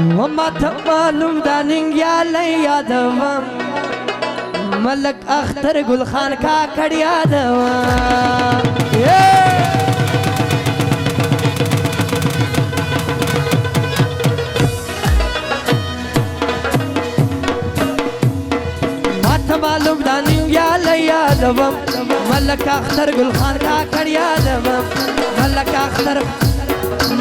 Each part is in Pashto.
وما معلوم داننگ یا یادوم ملک اختر گل خان کا کڑ یادوم معلوم داننگ یا یادوم ملک اختر گل خان کا کڑ یادوم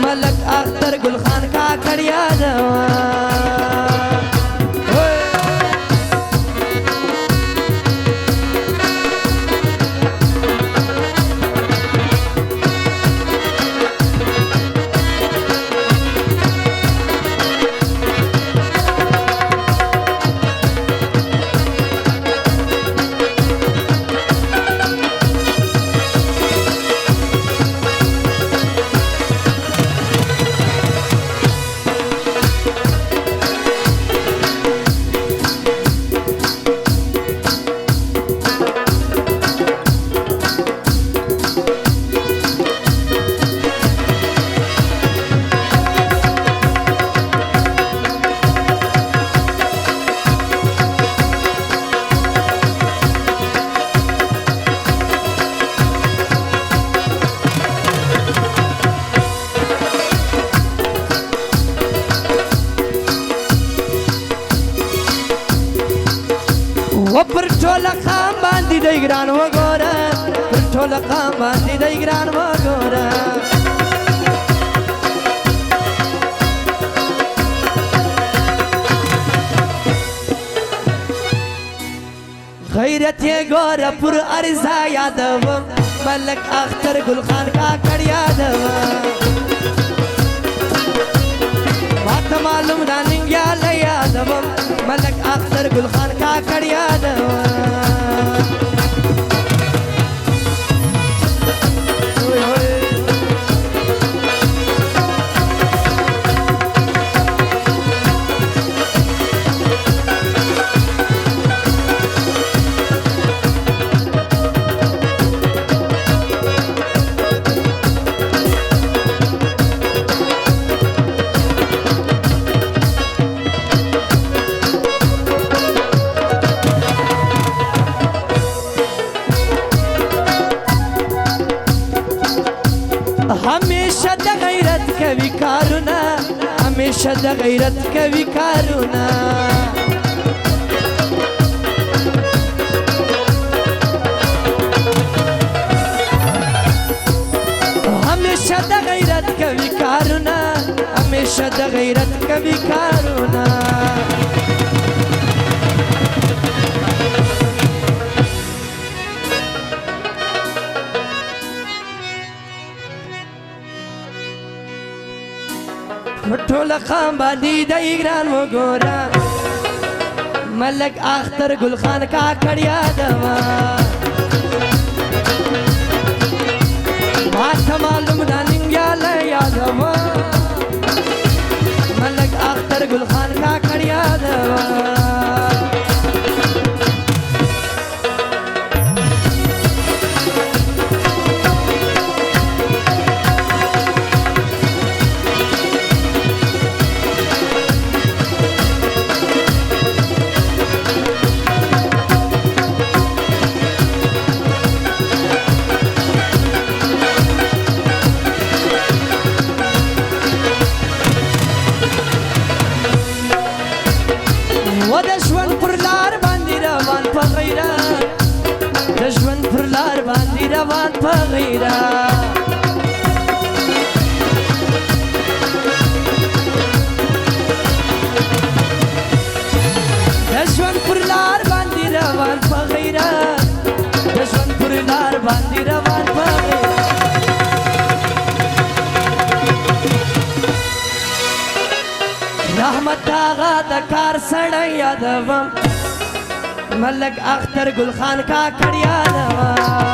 ملک اختر گل خان کا کڑ یادوم پر ټوله خام باندې د ګران وګوره پر ټوله خام باندې د ګران وګوره غیرت یې ګوره پر ارزا یادوم ملک اختر ګل خان کا کړ یادوم ماته معلوم داننګ یا یادوم ملک اختر گل خان کا کڑ یادوم हमेशा द गैरत कवि कारुना हमेशा द गैरत कवि कारुना हमेशा द गैरत कवि कारुना हमेशा द गैरत कवि कारुना ټوله خام باندې د ګران وګوره ملک اختر گل خان کا کړ یادوم ماته معلوم داننګ یا یادوم ملک اختر گل خان کا کړ یادوم ودشون پر لار باندې روان په غیرت دشون پر لار باندې روان په غیرت دشون پر لار باندې روان په غیرت دشون پر لار باندې روان په غیرت رحمت آغا د کار سړی یادوم ملک اختر گل خان کا کړ یادوم